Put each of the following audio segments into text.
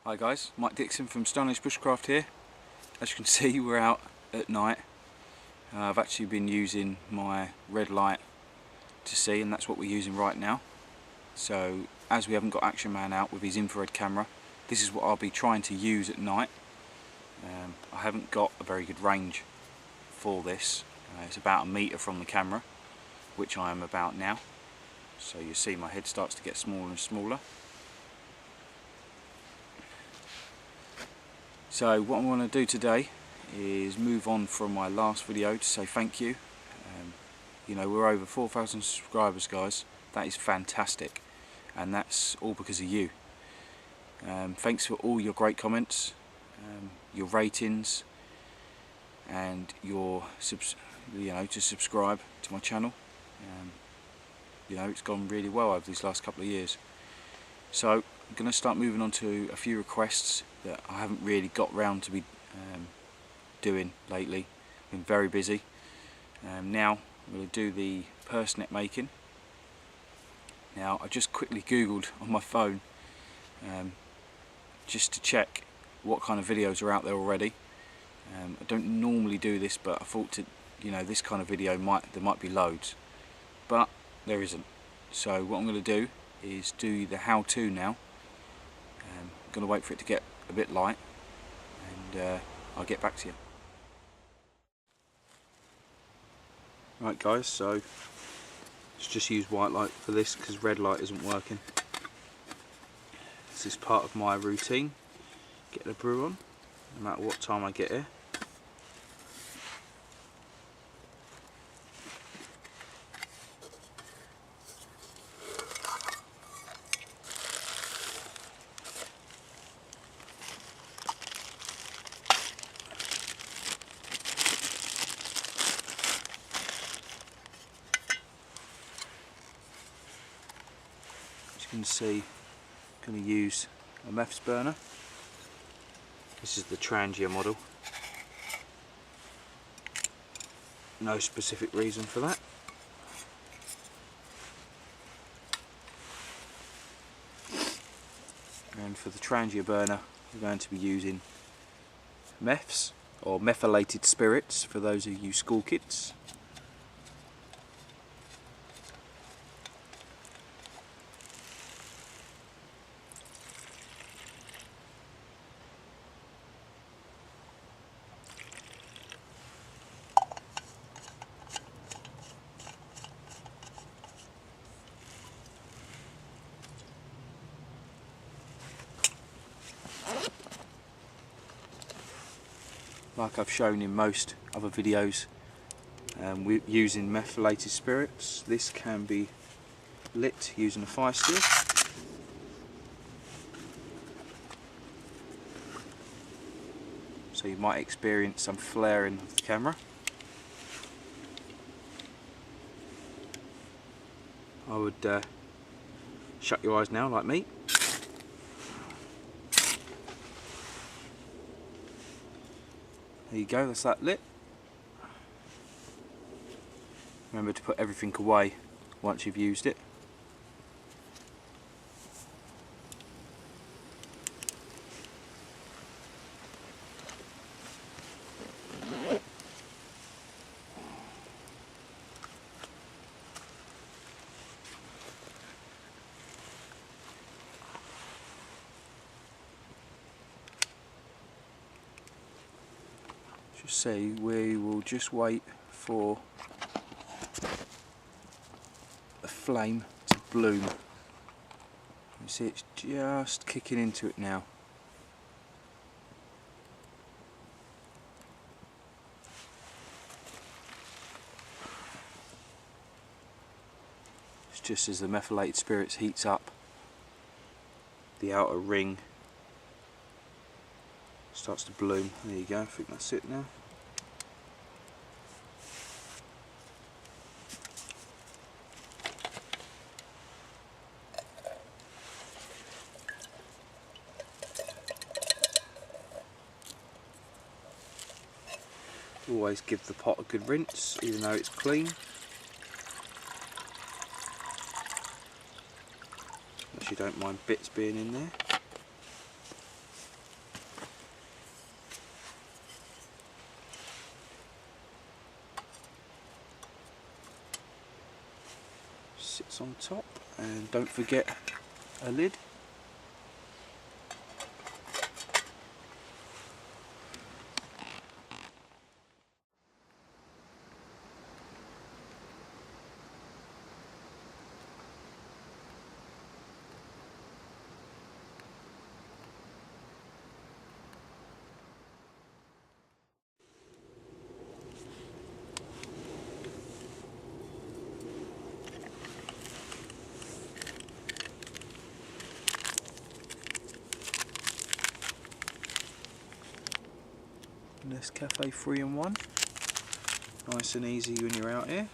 Hi guys, Mike Dixon from Stone Age Bushcraft here. As you can see, we're out at night. I've actually been using my red light to see, and that's what we're using right now. So as we haven't got Action Man out with his infrared camera, this is what I'll be trying to use at night. I haven't got a very good range for this. It's about 1 metre from the camera, which I am about now. So you see my head starts to get smaller and smaller. So what I'm going to do today is move on from my last video to say thank you. You know, we're over 4,000 subscribers, guys. That is fantastic, and that's all because of you. Thanks for all your great comments, your ratings, and your to subscribe to my channel. You know, it's gone really well over these last couple of years. So I'm going to start moving on to a few requests that I haven't really got round to be doing lately. Been very busy. Now I'm going to do the purse net making. Now I just quickly googled on my phone just to check what kind of videos are out there already. I don't normally do this, but I thought this kind of video there might be loads, but there isn't. So what I'm going to do is do the how-to now. I'm going to wait for it to get a bit light, and I'll get back to you. Right guys, so let's just use white light for this because red light isn't working. This is part of my routine. Get the brew on, no matter what time I get here. You can see I'm going to use a MEFS burner. This is the Trangia model. No specific reason for that. And for the Trangia burner, we're going to be using MEFS, or methylated spirits for those of you school kids. Like I've shown in most other videos, we're using methylated spirits. This can be lit using a fire steel. So you might experience some flaring of the camera. I would shut your eyes now like me. There you go, that's that lit. Remember to put everything away once you've used it. See, we will just wait for the flame to bloom. You see it's just kicking into it now. It's just as the methylated spirits heats up, the outer ring starts to bloom. There you go, I think that's it now. Always give the pot a good rinse, even though it's clean. Unless you don't mind bits being in there. on top, and don't forget a lid. Nescafe 3-in-1, nice and easy when you're out here.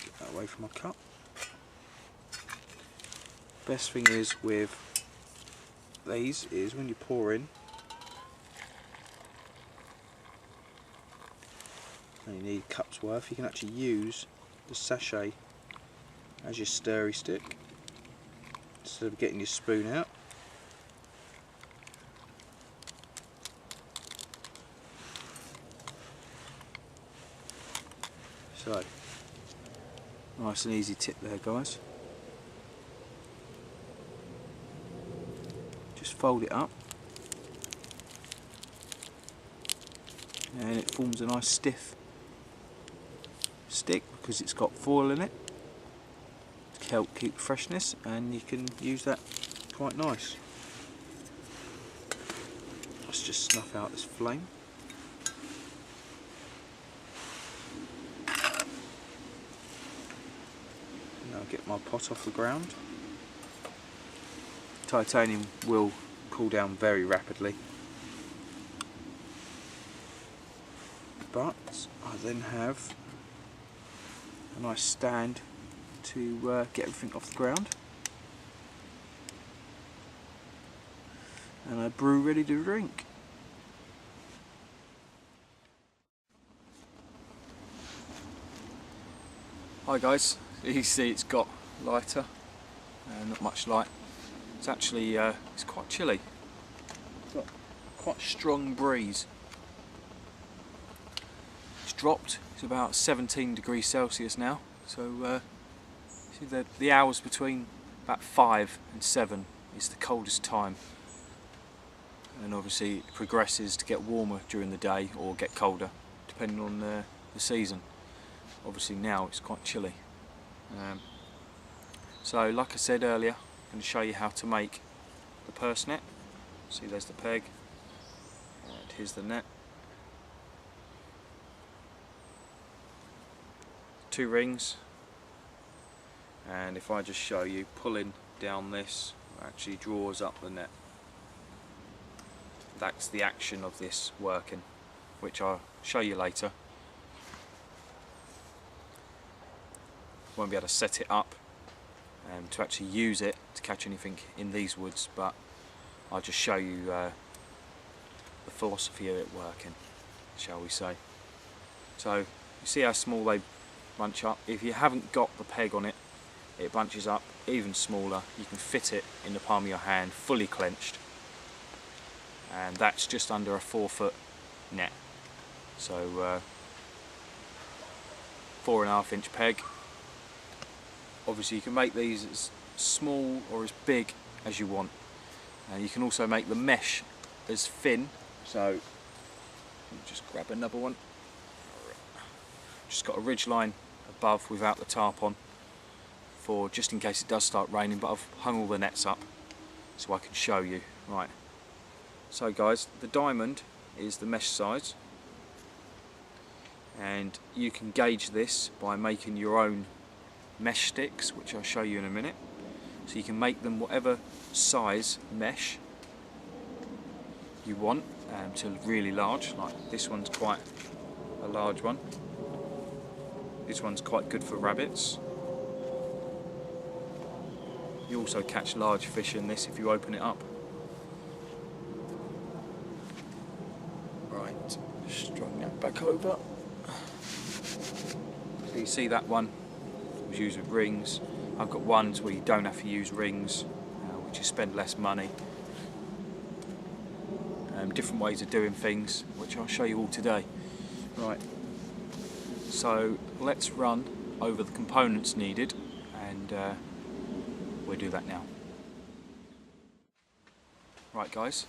Get that away from my cup. Best thing is with these is when you pour in, and you need a cup's worth, you can actually use the sachet as your stirry stick instead of getting your spoon out. So, nice and easy tip there, guys. Just fold it up and it forms a nice stiff stick because it's got foil in it to help keep freshness, and you can use that quite nice. Let's just snuff out this flame. Now get my pot off the ground. Titanium will cool down very rapidly, but I then have a nice stand to get everything off the ground, and a brew ready to drink. Hi guys, you see it's got lighter, not much light. It's actually it's quite chilly. It's got quite a strong breeze. It's dropped. It's about 17 degrees Celsius now. So see the hours between about 5 and 7 is the coldest time. And obviously it progresses to get warmer during the day or get colder, depending on the season. Obviously now it's quite chilly. So like I said earlier, I'm going to show you how to make the purse net. See, there's the peg, and here's the net. 2 rings, and if I just show you, pulling down this actually draws up the net. That's the action of this working, which I'll show you later. Won't be able to set it up to actually use it to catch anything in these woods, but I'll just show you the philosophy of it working, shall we say. So you see how small they bunch up. If you haven't got the peg on it, it bunches up even smaller. You can fit it in the palm of your hand, fully clenched, and that's just under a 4-foot net. So 4.5-inch peg. Obviously you can make these as small or as big as you want, and you can also make the mesh as thin. So just grab another one. Just got a ridge line above without the tarp on, for just in case it does start raining, but I've hung all the nets up so I can show you. Right, so guys, the diamond is the mesh size, and you can gauge this by making your own mesh sticks, which I'll show you in a minute. So you can make them whatever size mesh you want, to really large, like this one's quite a large one. This one's quite good for rabbits. You also catch large fish in this if you open it up. Right, strung that back over. So you see that one was used with rings. I've got ones where you don't have to use rings, which you spend less money. Different ways of doing things, which I'll show you all today. Right, so let's run over the components needed, and we'll do that now. Right guys,